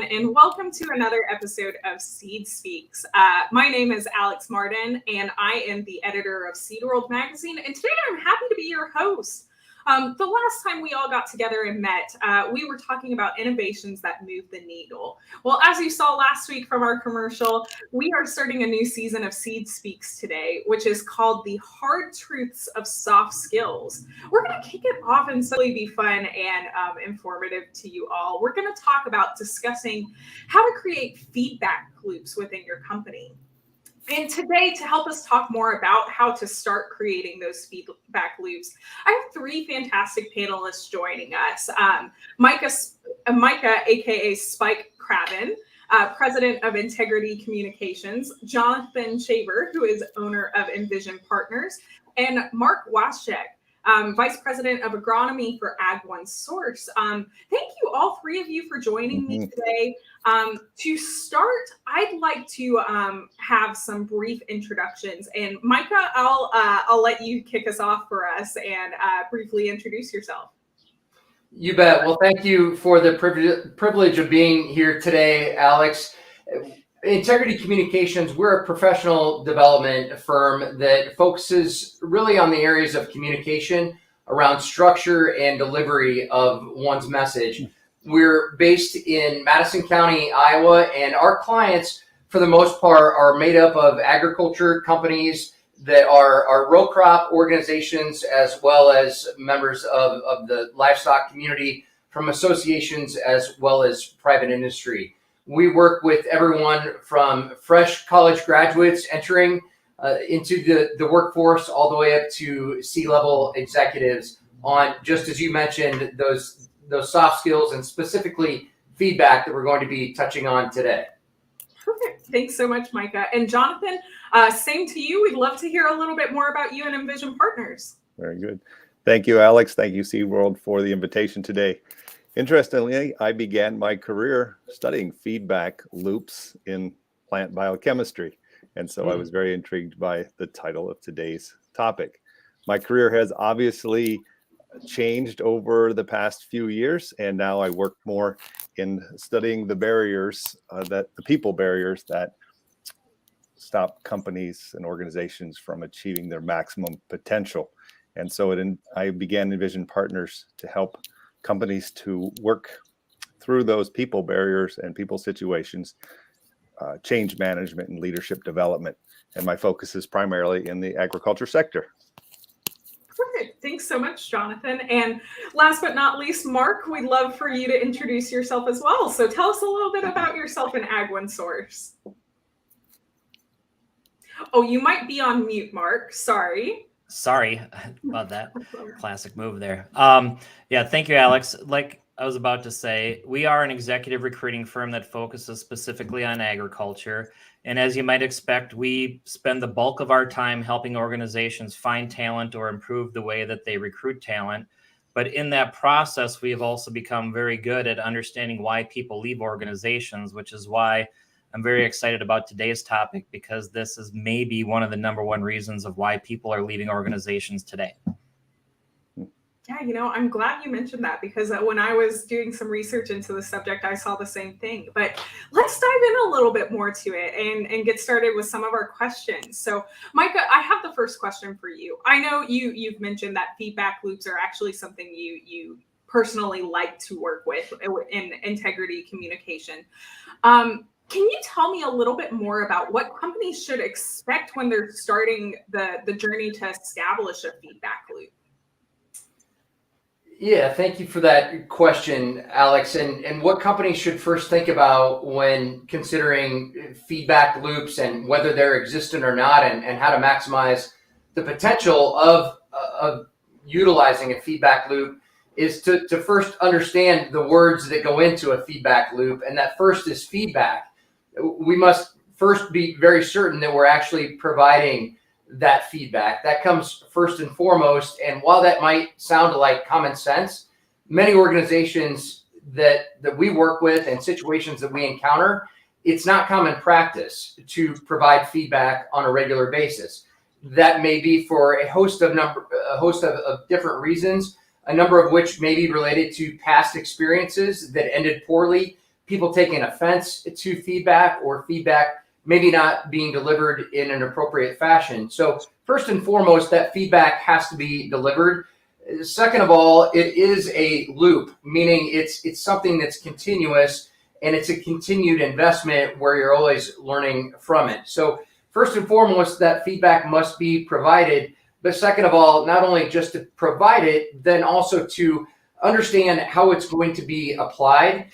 everyone, and welcome to another episode of Seed Speaks. My name is Alex Martin, and I am the editor of Seed World Magazine, and today I'm happy to be your host. The last time we all got together and met, we were talking about innovations that move the needle. Well, as you saw last week from our commercial, we are starting a new season of Seed Speaks today, which is called The Hard Truths of Soft Skills. We're going to kick it off and slowly be fun and informative to you all. We're going to talk about discussing how to create feedback loops within your company. And today, to help us talk more about how to start creating those feedback loops, I have three fantastic panelists joining us. Micah, aka Spike Craven, President of Integrity Communications, Jonathan Shaver, who is owner of Envision Partners, and Mark Waschek, Vice President of Agronomy for AgOneSource. Thank you, all three of you, for joining me today. To start, I'd like to have some brief introductions. And Micah, I'll let you kick us off for us and briefly introduce yourself. You bet. Well, thank you for the privilege of being here today, Alex. Integrity Communications, we're a professional development firm that focuses really on the areas of communication around structure and delivery of one's message. We're based in Madison County, Iowa, and our clients, for the most part, are made up of agriculture companies that are row crop organizations, as well as members of the livestock community, from associations as well as private industry. We work with everyone from fresh college graduates entering into the workforce all the way up to C-level executives on, just as you mentioned, those soft skills and specifically feedback that we're going to be touching on today. Perfect. Thanks so much, Micah. And Jonathan, same to you. We'd love to hear a little bit more about you and Envision Partners. Very good. Thank you, Alex. Thank you, Seed World, for the invitation today. Interestingly, I began my career studying feedback loops in plant biochemistry. And so I was very intrigued by the title of today's topic. My career has obviously changed over the past few years, and now I work more in studying the barriers, the people barriers that stop companies and organizations from achieving their maximum potential. And so I began Envision Partners to help companies to work through those people barriers and people situations, change management and leadership development. And my focus is primarily in the agriculture sector. Perfect. Thanks so much, Jonathan. And last but not least, Mark, we'd love for you to introduce yourself as well. So tell us a little bit about yourself and AgOneSource. Oh, you might be on mute, Mark. Sorry about that. Classic move there. Yeah, thank you, Alex. Like I was about to say, we are an executive recruiting firm that focuses specifically on agriculture. And as you might expect, we spend the bulk of our time helping organizations find talent or improve the way that they recruit talent. But in that process, we have also become very good at understanding why people leave organizations, which is why I'm very excited about today's topic, because this is maybe one of the number one reasons of why people are leaving organizations today. Yeah, I'm glad you mentioned that, because when I was doing some research into the subject, I saw the same thing. But let's dive in a little bit more to it and get started with some of our questions. So, Micah, I have the first question for you. I know you've mentioned that feedback loops are actually something you personally like to work with in integrity communication. Can you tell me a little bit more about what companies should expect when they're starting the journey to establish a feedback loop? Yeah, thank you for that question, Alex. And what companies should first think about when considering feedback loops and whether they're existent or not, and how to maximize the potential of utilizing a feedback loop is to first understand the words that go into a feedback loop. And that first is feedback. We must first be very certain that we're actually providing that feedback. That comes first and foremost. And while that might sound like common sense, many organizations that we work with and situations that we encounter, it's not common practice to provide feedback on a regular basis. That may be for a host of different reasons, a number of which may be related to past experiences that ended poorly, people taking offense to feedback or feedback maybe not being delivered in an appropriate fashion. So first and foremost, that feedback has to be delivered. Second of all, it is a loop, meaning it's something that's continuous and it's a continued investment where you're always learning from it. So first and foremost, that feedback must be provided. But second of all, not only just to provide it, then also to understand how it's going to be applied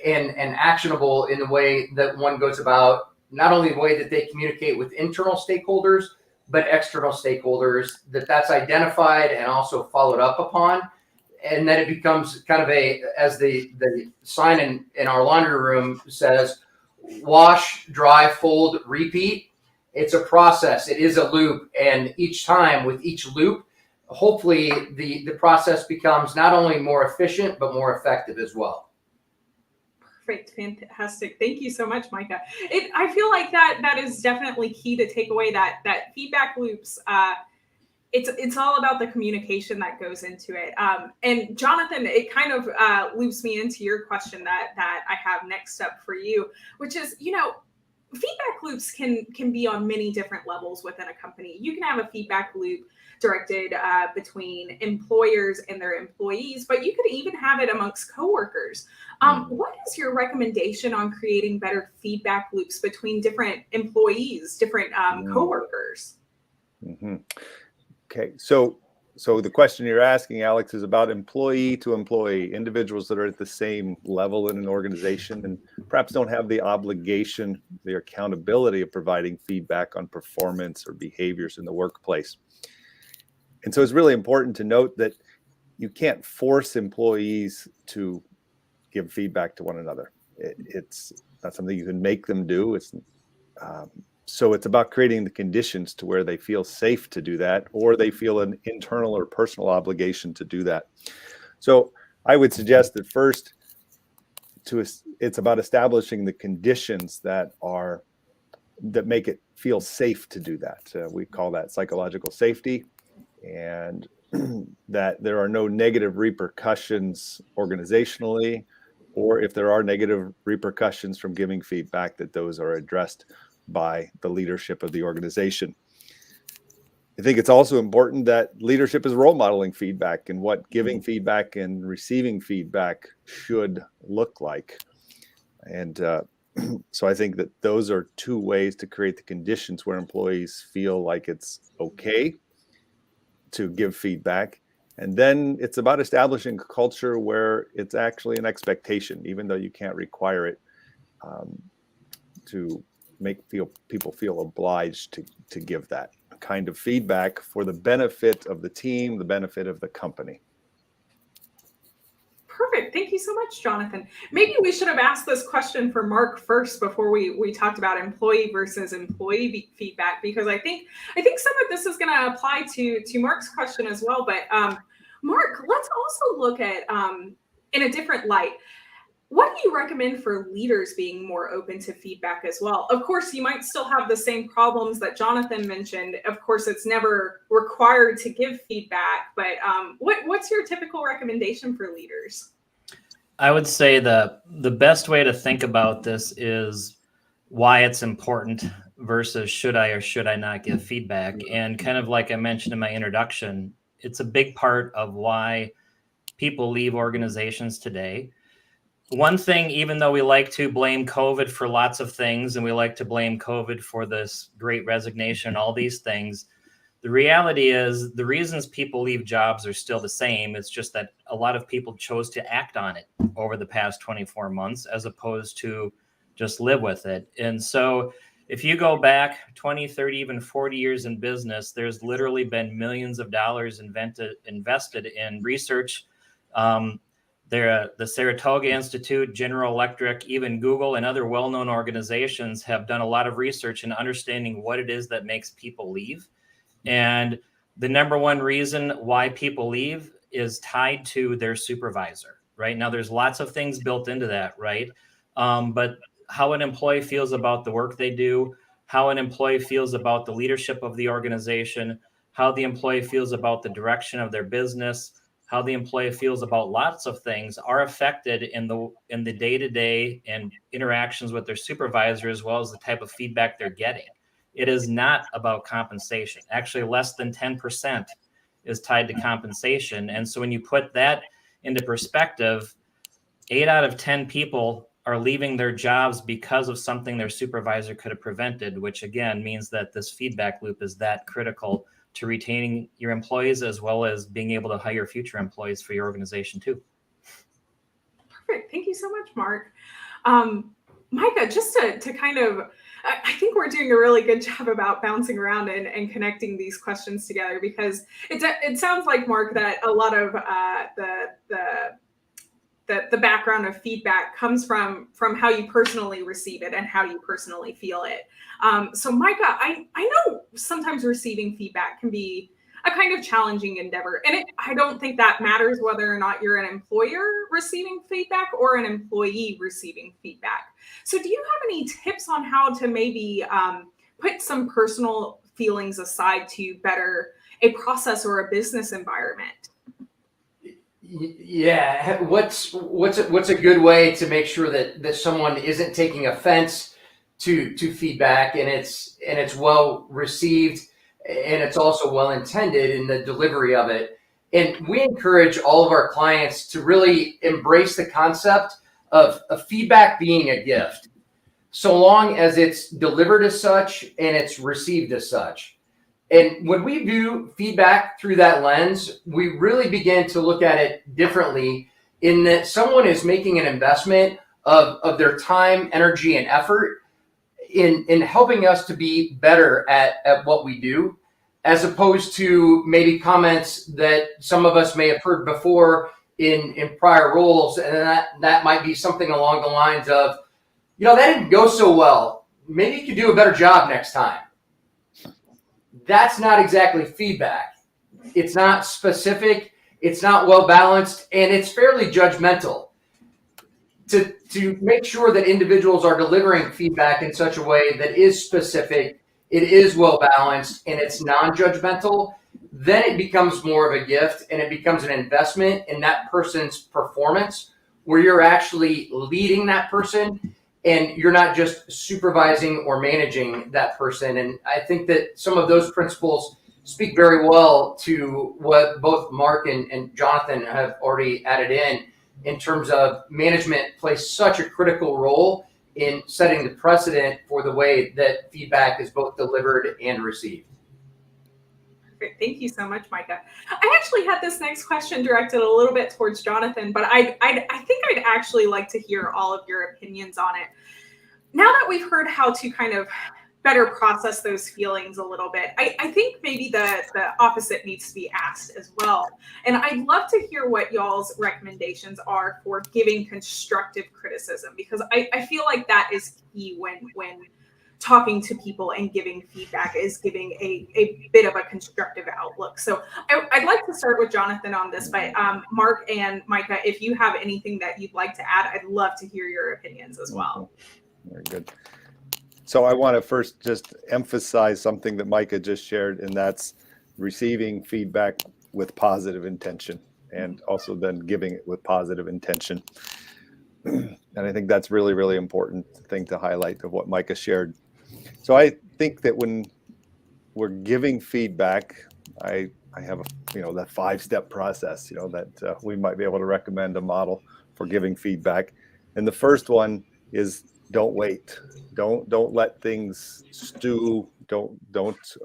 and actionable in the way that one goes about, not only the way that they communicate with internal stakeholders, but external stakeholders, that's identified and also followed up upon. And then it becomes kind of as the sign in our laundry room says, wash, dry, fold, repeat. It's a process. It is a loop. And each time with each loop, hopefully the process becomes not only more efficient, but more effective as well. Perfect. Fantastic. Thank you so much, Micah. I feel like that is definitely key to take away, that feedback loops. It's all about the communication that goes into it. And Jonathan, it kind of loops me into your question that I have next up for you, which is, feedback loops can be on many different levels within a company. You can have a feedback loop directed between employers and their employees, but you could even have it amongst coworkers. What is your recommendation on creating better feedback loops between different employees, different coworkers? Mm-hmm. Okay, so the question you're asking, Alex, is about employee to employee, individuals that are at the same level in an organization and perhaps don't have the obligation, the accountability of providing feedback on performance or behaviors in the workplace. And so it's really important to note that you can't force employees to give feedback to one another. It's not something you can make them do. So it's about creating the conditions to where they feel safe to do that, or they feel an internal or personal obligation to do that. So I would suggest that first, it's about establishing the conditions that make it feel safe to do that. We call that psychological safety, and that there are no negative repercussions organizationally, or if there are negative repercussions from giving feedback, that those are addressed by the leadership of the organization. I think it's also important that leadership is role modeling feedback and what giving feedback and receiving feedback should look like. And so I think that those are two ways to create the conditions where employees feel like it's okay to give feedback. And then it's about establishing a culture where it's actually an expectation, even though you can't require it, to make people feel obliged to give that kind of feedback for the benefit of the team, the benefit of the company. Perfect. Thank you so much, Jonathan. Maybe we should have asked this question for Mark first before we talked about employee versus employee feedback, because I think some of this is going to apply to Mark's question as well. But Mark, let's also look at in a different light. What do you recommend for leaders being more open to feedback as well? Of course, you might still have the same problems that Jonathan mentioned. Of course, it's never required to give feedback, but what's your typical recommendation for leaders? I would say the best way to think about this is why it's important versus should I or should I not give feedback. And kind of like I mentioned in my introduction, it's a big part of why people leave organizations today. One thing, even though we like to blame COVID for lots of things, and we like to blame COVID for this great resignation, all these things, the reality is the reasons people leave jobs are still the same. It's just that a lot of people chose to act on it over the past 24 months as opposed to just live with it. And so if you go back 20, 30, even 40 years in business, there's literally been millions of dollars invested in research. The Saratoga Institute, General Electric, even Google and other well-known organizations have done a lot of research in understanding what it is that makes people leave. And the number one reason why people leave is tied to their supervisor, right? Now, there's lots of things built into that, right? But how an employee feels about the work they do, how an employee feels about the leadership of the organization, how the employee feels about the direction of their business, how the employee feels about lots of things are affected in the day-to-day and interactions with their supervisor, as well as the type of feedback they're getting. It is not about compensation. Actually, less than 10% is tied to compensation. And so when you put that into perspective, 8 out of 10 people are leaving their jobs because of something their supervisor could have prevented, which again means that this feedback loop is that critical to retaining your employees, as well as being able to hire future employees for your organization too. Perfect. Thank you so much, Mark. Micah, just to kind of, I think we're doing a really good job about bouncing around and connecting these questions together, because it sounds like, Mark, that a lot of the background of feedback comes from how you personally receive it and how you personally feel it. So Micah, I know sometimes receiving feedback can be a kind of challenging endeavor. And I don't think that matters whether or not you're an employer receiving feedback or an employee receiving feedback. So do you have any tips on how to maybe put some personal feelings aside to better a process or a business environment? Yeah, what's a good way to make sure that someone isn't taking offense to feedback, and it's well received, and it's also well intended in the delivery of it. And we encourage all of our clients to really embrace the concept of feedback being a gift, so long as it's delivered as such and it's received as such. And when we view feedback through that lens, we really begin to look at it differently, in that someone is making an investment of their time, energy, and effort in helping us to be better at what we do, as opposed to maybe comments that some of us may have heard before in prior roles. And that might be something along the lines of, that didn't go so well. Maybe you could do a better job next time. That's not exactly feedback. It's not specific, it's not well balanced, and it's fairly judgmental. To make sure that individuals are delivering feedback in such a way that is specific, it is well balanced, and it's non-judgmental, then it becomes more of a gift, and it becomes an investment in that person's performance, where you're actually leading that person, and you're not just supervising or managing that person. And I think that some of those principles speak very well to what both Mark and Jonathan have already added in terms of management plays such a critical role in setting the precedent for the way that feedback is both delivered and received. Perfect. Thank you so much, Micah. I actually had this next question directed a little bit towards Jonathan, but I think I'd actually like to hear all of your opinions on it. Now that we've heard how to kind of better process those feelings a little bit, I think maybe the opposite needs to be asked as well. And I'd love to hear what y'all's recommendations are for giving constructive criticism, because I feel like that is key when talking to people and giving feedback, is giving a bit of a constructive outlook. So I'd like to start with Jonathan on this, but Mark and Micah, if you have anything that you'd like to add, I'd love to hear your opinions as well. Very good. So I want to first just emphasize something that Micah just shared, and that's receiving feedback with positive intention, and also then giving it with positive intention. And I think that's really, really important thing to highlight of what Micah shared. So I think that when we're giving feedback, I have that 5-step process, that we might be able to recommend a model for giving feedback. And the first one is, don't wait. Don't let things stew. Don't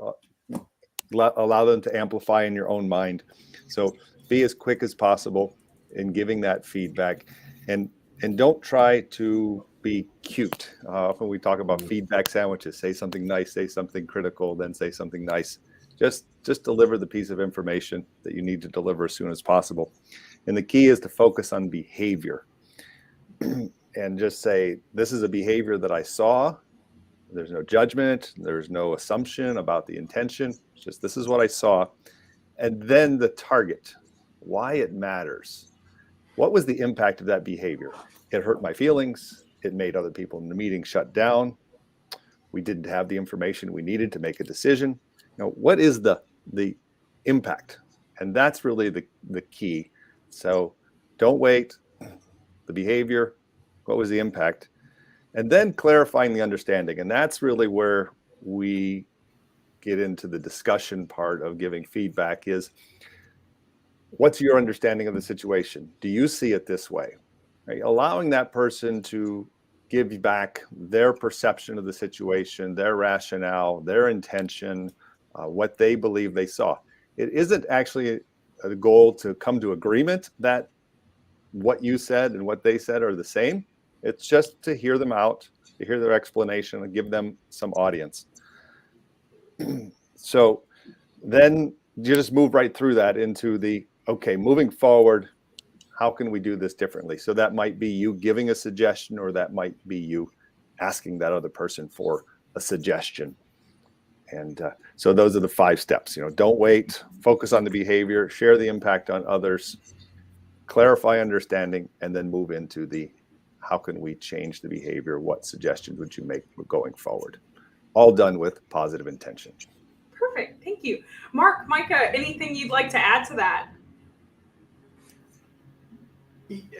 allow them to amplify in your own mind. So be as quick as possible in giving that feedback, and don't try to be cute. Often we talk about feedback sandwiches. Say something nice, say something critical, then say something nice. Just deliver the piece of information that you need to deliver as soon as possible. And the key is to focus on behavior. And just say, this is a behavior that I saw. There's no judgment. There's no assumption about the intention. It's just, this is what I saw. And then the target, why it matters. What was the impact of that behavior? It hurt my feelings. It made other people in the meeting shut down. We didn't have the information we needed to make a decision. What is the impact? And that's really the key. So don't wait. The behavior, what was the impact? And then clarifying the understanding. And that's really where we get into the discussion part of giving feedback is, what's your understanding of the situation? Do you see it this way? Right? Allowing that person to give you back their perception of the situation, their rationale, their intention, what they believe they saw. It isn't actually a goal to come to agreement that what you said and what they said are the same. It's just to hear them out, to hear their explanation and give them some audience. So then you just move right through that into the, okay, moving forward, how can we do this differently? So that might be you giving a suggestion, or that might be you asking that other person for a suggestion. And so those are the 5 steps. Don't wait, focus on the behavior, share the impact on others, clarify understanding, and then move into the, how can we change the behavior? What suggestions would you make going forward? All done with positive intention. Perfect. Thank you. Mark, Micah, anything you'd like to add to that?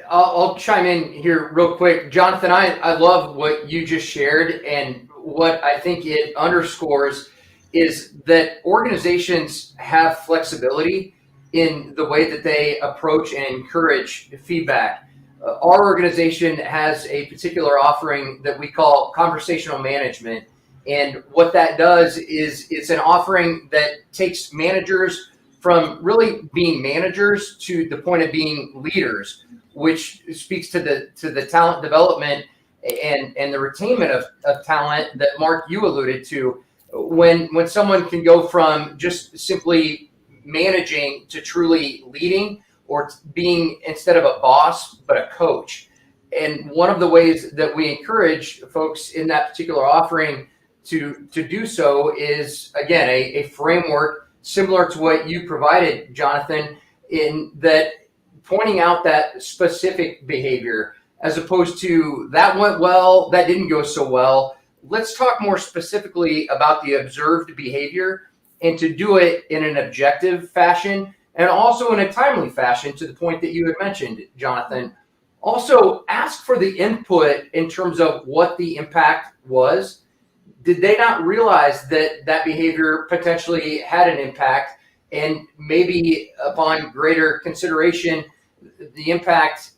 I'll chime in here real quick. Jonathan, I love what you just shared, and what I think it underscores is that organizations have flexibility in the way that they approach and encourage feedback. Our organization has a particular offering that we call Conversational Management, and what that does is it's an offering that takes managers from really being managers to the point of being leaders, which speaks to the talent development and the retainment of talent that Mark, you alluded to. When someone can go from just simply managing to truly leading, or being, instead of a boss, but a coach. And one of the ways that we encourage folks in that particular offering to do so is, again, a framework similar to what you provided, Jonathan, in that pointing out that specific behavior, as opposed to that went well, that didn't go so well. Let's talk more specifically about the observed behavior, and to do it in an objective fashion, and also in a timely fashion, to the point that you had mentioned, Jonathan. Also, ask for the input in terms of what the impact was. Did they not realize that that behavior potentially had an impact? And maybe upon greater consideration, the impact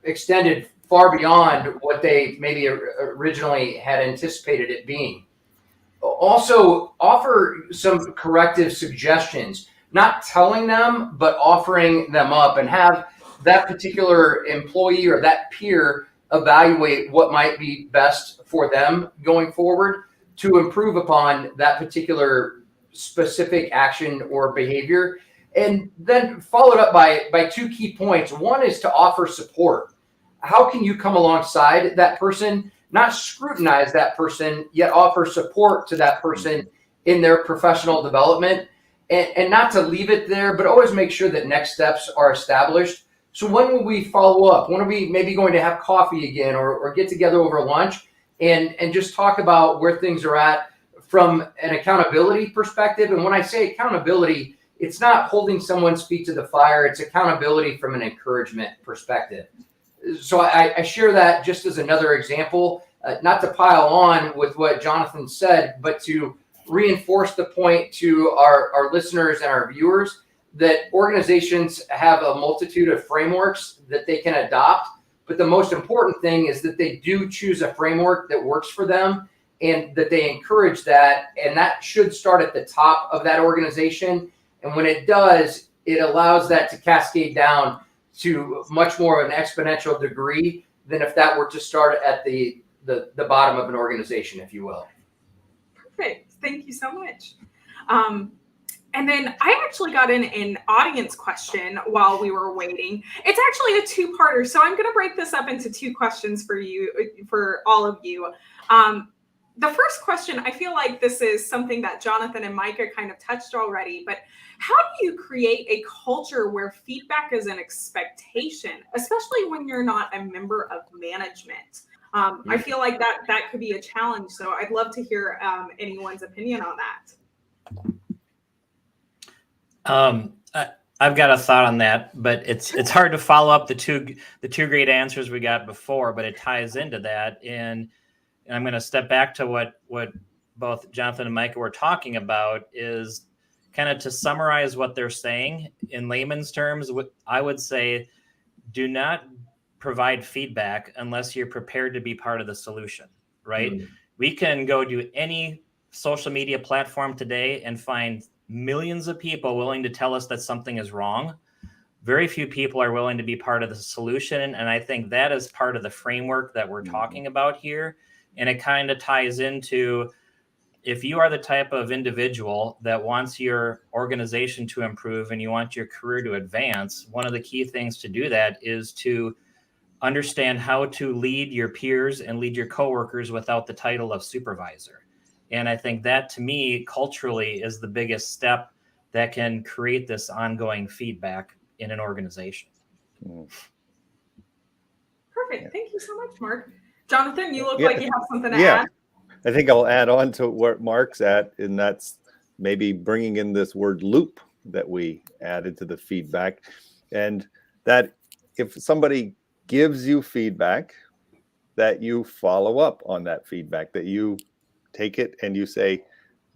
extended far beyond what they maybe originally had anticipated it being. Also, offer some corrective suggestions, not telling them, but offering them up, and have that particular employee or that peer evaluate what might be best for them going forward to improve upon that particular specific action or behavior. And then followed up by 2 key points. One is to offer support. How can you come alongside that person, not scrutinize that person, yet offer support to that person in their professional development, and not to leave it there, but always make sure that next steps are established. So when will we follow up? When are we maybe going to have coffee again, or get together over lunch and just talk about where things are at from an accountability perspective? And when I say accountability, it's not holding someone's feet to the fire. It's accountability from an encouragement perspective. So I share that just as another example, not to pile on with what Jonathan said, but to reinforce the point to our listeners and our viewers that organizations have a multitude of frameworks that they can adopt. But the most important thing is that they do choose a framework that works for them, and that they encourage that. And that should start at the top of that organization. And when it does, it allows that to cascade down to much more of an exponential degree than if that were to start at the bottom of an organization, if you will. Perfect. Thank you so much. And then I actually got in an audience question while we were waiting. It's actually a 2-parter, so I'm going to break this up into 2 questions for all of you. The first question, I feel like this is something that Jonathan and Micah kind of touched already, but how do you create a culture where feedback is an expectation, especially when you're not a member of management? I feel like that could be a challenge. So I'd love to hear anyone's opinion on that. I've got a thought on that, but it's hard to follow up the two great answers we got before, but it ties into that. And I'm going to step back to what both Jonathan and Micah were talking about, is kind of to summarize what they're saying in layman's terms. I would say, do not provide feedback unless you're prepared to be part of the solution, right? Mm-hmm. We can go to any social media platform today and find millions of people willing to tell us that something is wrong. Very few people are willing to be part of the solution. And I think that is part of the framework that we're talking about here. And it kind of ties into, if you are the type of individual that wants your organization to improve and you want your career to advance, one of the key things to do that is to understand how to lead your peers and lead your coworkers without the title of supervisor. And I think that, to me, culturally is the biggest step that can create this ongoing feedback in an organization. Perfect. Thank you so much, Mark. Jonathan, you look like you have something to add. I think I'll add on to what Mark's at, and that's maybe bringing in this word loop that we added to the feedback. And that if somebody gives you feedback, that you follow up on that feedback, that you take it and you say,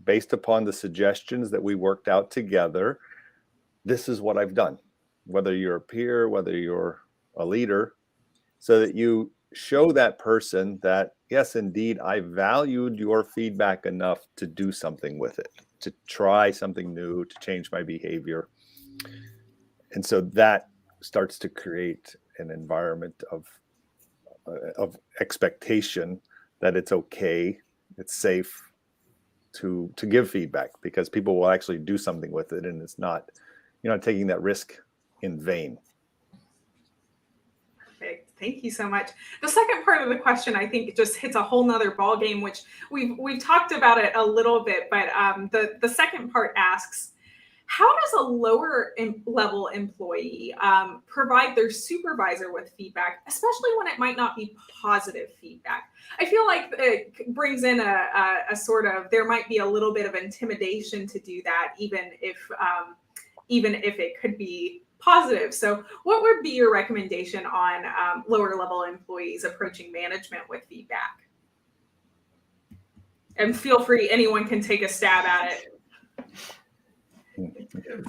based upon the suggestions that we worked out together, this is what I've done, whether you're a peer, whether you're a leader, so that you show that person that, yes, indeed, I valued your feedback enough to do something with it, to try something new, to change my behavior. And so that starts to create an environment of expectation that it's okay, it's safe to give feedback, because people will actually do something with it, and it's not, you're not taking that risk in vain. Perfect. Thank you so much. The second part of the question, I think, just hits a whole nother ballgame, which we've talked about it a little bit, but the second part asks, how does a lower level employee provide their supervisor with feedback, especially when it might not be positive feedback? I feel like it brings in a sort of, there might be a little bit of intimidation to do that, even if it could be positive. So what would be your recommendation on lower level employees approaching management with feedback? And feel free, anyone can take a stab at it.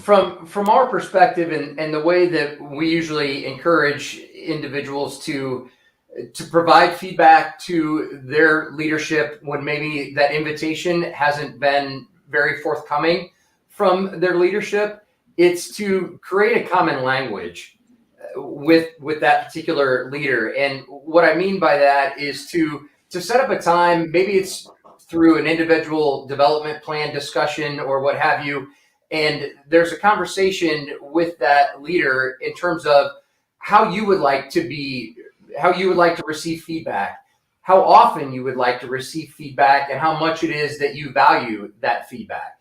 From our perspective, and the way that we usually encourage individuals to provide feedback to their leadership when maybe that invitation hasn't been very forthcoming from their leadership, it's to create a common language with that particular leader. And what I mean by that is to set up a time, maybe it's through an individual development plan discussion or what have you, and there's a conversation with that leader in terms of how you would like to receive feedback, how often you would like to receive feedback, and how much it is that you value that feedback.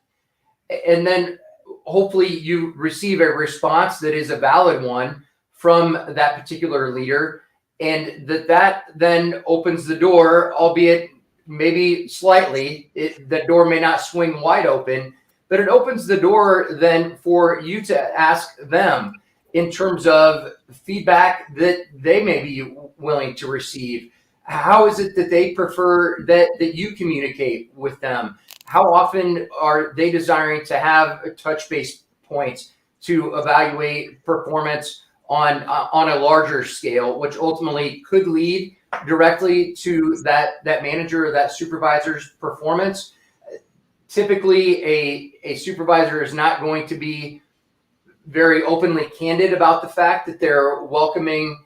And then hopefully you receive a response that is a valid one from that particular leader, and that then opens the door, albeit maybe slightly. The door may not swing wide open, but it opens the door then for you to ask them in terms of feedback that they may be willing to receive. How is it that they prefer that you communicate with them? How often are they desiring to have touch-based points to evaluate performance on a larger scale, which ultimately could lead directly to that manager or that supervisor's performance? Typically, a supervisor is not going to be very openly candid about the fact that they're welcoming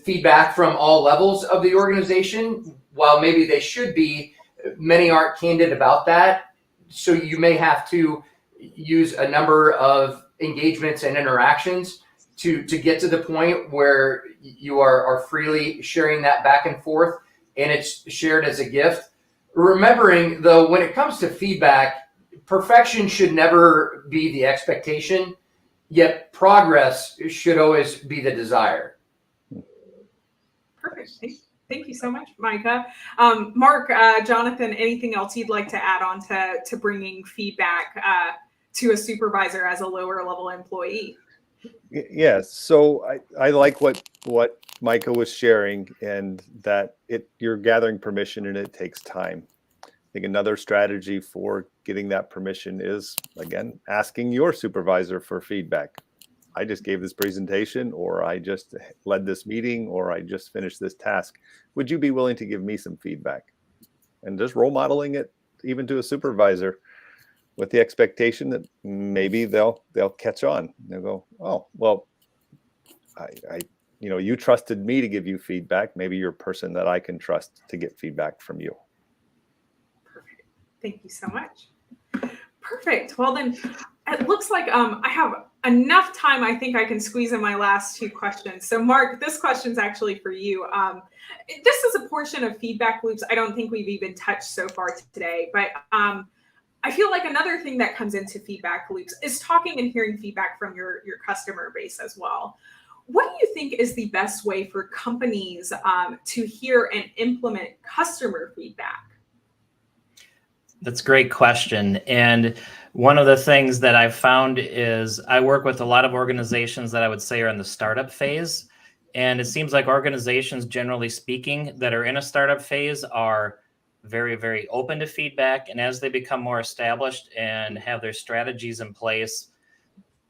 feedback from all levels of the organization. While maybe they should be, many aren't candid about that. So you may have to use a number of engagements and interactions to get to the point where you are freely sharing that back and forth, and it's shared as a gift. Remembering, though, when it comes to feedback, perfection should never be the expectation, yet progress should always be the desire. Perfect. Thank you so much, Micah. Mark, Jonathan, anything else you'd like to add on to bringing feedback to a supervisor as a lower level employee? Yes. So I like what Micah was sharing, and that you're gathering permission and it takes time. I think another strategy for getting that permission is, again, asking your supervisor for feedback. I just gave this presentation, or I just led this meeting, or I just finished this task. Would you be willing to give me some feedback? And just role modeling it even to a supervisor, with the expectation that maybe they'll catch on. They'll go, oh, well, I you trusted me to give you feedback. Maybe you're a person that I can trust to get feedback from you. Perfect. Thank you so much. Perfect. Well, then it looks like I have enough time. I think I can squeeze in my last two questions. So, Mark, this question's actually for you. This is a portion of feedback loops I don't think we've even touched so far today, but I feel like another thing that comes into feedback loops is talking and hearing feedback from your customer base as well. What do you think is the best way for companies to hear and implement customer feedback? That's a great question. And one of the things that I've found is I work with a lot of organizations that I would say are in the startup phase. And it seems like organizations, generally speaking, that are in a startup phase are very, very open to feedback. And as they become more established and have their strategies in place,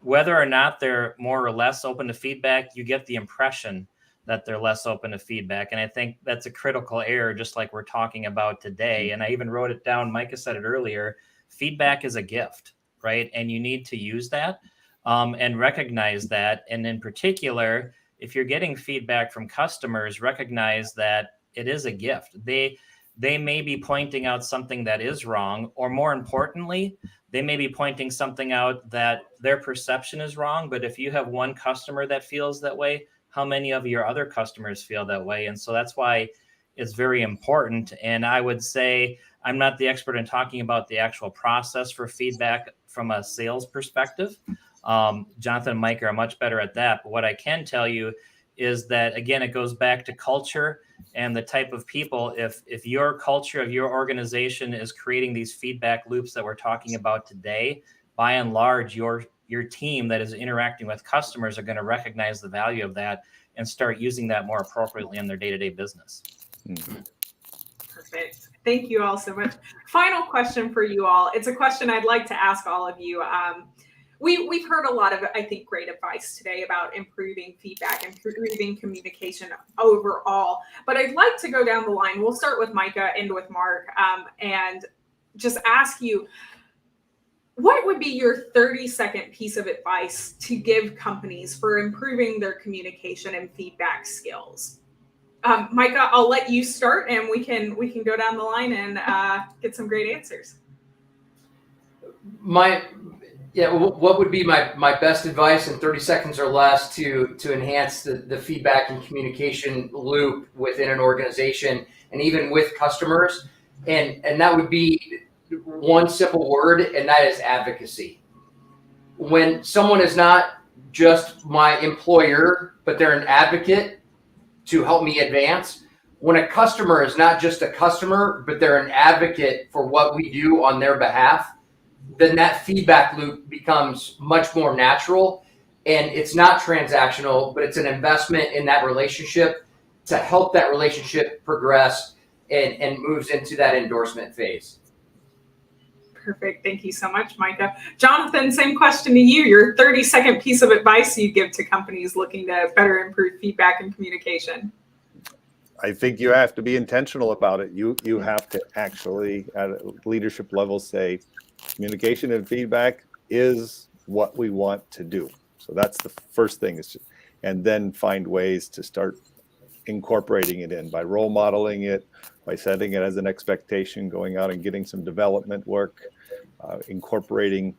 whether or not they're more or less open to feedback, you get the impression that they're less open to feedback. And I think that's a critical error, just like we're talking about today. And I even wrote it down. Micah said it earlier. Feedback is a gift, right? And you need to use that and recognize that. And in particular, if you're getting feedback from customers, recognize that it is a gift. They may be pointing out something that is wrong, or more importantly, they may be pointing something out that their perception is wrong. But if you have one customer that feels that way, how many of your other customers feel that way? And so that's why it's very important. And I would say I'm not the expert in talking about the actual process for feedback from a sales perspective. Jonathan and Mike are much better at that. But what I can tell you is that, again, it goes back to culture and the type of people. If your culture of your organization is creating these feedback loops that we're talking about today, by and large, your team that is interacting with customers are going to recognize the value of that and start using that more appropriately in their day-to-day business. Perfect. Thank you all so much. Final question for you all. It's a question I'd like to ask all of you. We've heard a lot of, I think, great advice today about improving feedback, improving communication overall. But I'd like to go down the line. We'll start with Micah, end with Mark, and just ask you, what would be your 30-second piece of advice to give companies for improving their communication and feedback skills? Micah, I'll let you start, and we can go down the line and get some great answers. What would be my best advice in 30 seconds or less to enhance the feedback and communication loop within an organization and even with customers? And that would be one simple word, and that is advocacy. When someone is not just my employer, but they're an advocate to help me advance. When a customer is not just a customer, but they're an advocate for what we do on their behalf, then that feedback loop becomes much more natural, and it's not transactional, but it's an investment in that relationship to help that relationship progress and moves into that endorsement phase. Perfect. Thank you so much, Micah. Jonathan, same question to you. Your 30-second piece of advice you give to companies looking to better improve feedback and communication. I think you have to be intentional about it. You have to actually, at a leadership level, say communication and feedback is what we want to do. So that's the first thing, and then find ways to start incorporating it in by role modeling it, by setting it as an expectation, going out and getting some development work, incorporating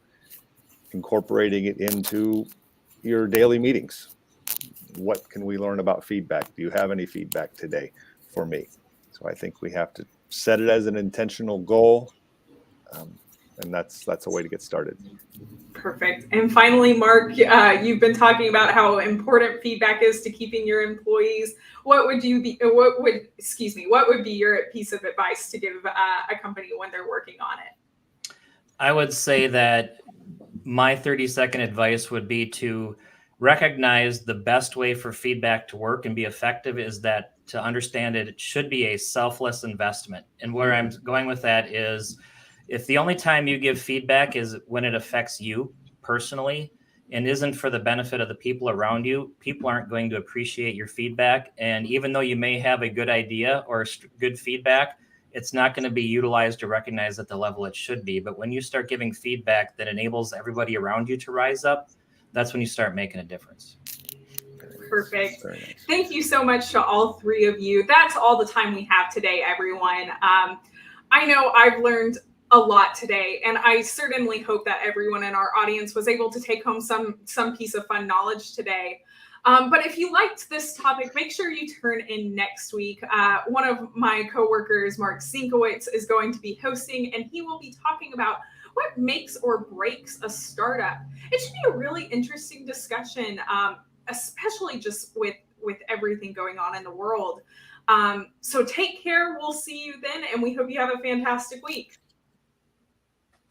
it into your daily meetings. What can we learn about feedback? Do you have any feedback today for me? So I think we have to set it as an intentional goal, and that's a way to get started. Perfect. And finally, Mark, you've been talking about how important feedback is to keeping your employees. What would be your piece of advice to give a company when they're working on it? I would say that my 30-second advice would be to recognize the best way for feedback to work and be effective is that to understand it should be a selfless investment. And where I'm going with that is, if the only time you give feedback is when it affects you personally and isn't for the benefit of the people around you, people aren't going to appreciate your feedback. And even though you may have a good idea or good feedback, it's not going to be utilized or recognized at the level it should be. But when you start giving feedback that enables everybody around you to rise up, that's when you start making a difference. Perfect. Thank you so much to all three of you. That's all the time we have today, everyone. I know I've learned a lot today, and I certainly hope that everyone in our audience was able to take home some piece of fun knowledge today. But if you liked this topic, make sure you turn in next week. One of my coworkers, Mark Sinkowitz, is going to be hosting, and he will be talking about what makes or breaks a startup. It should be a really interesting discussion, especially just with everything going on in the world. So take care. We'll see you then, and we hope you have a fantastic week.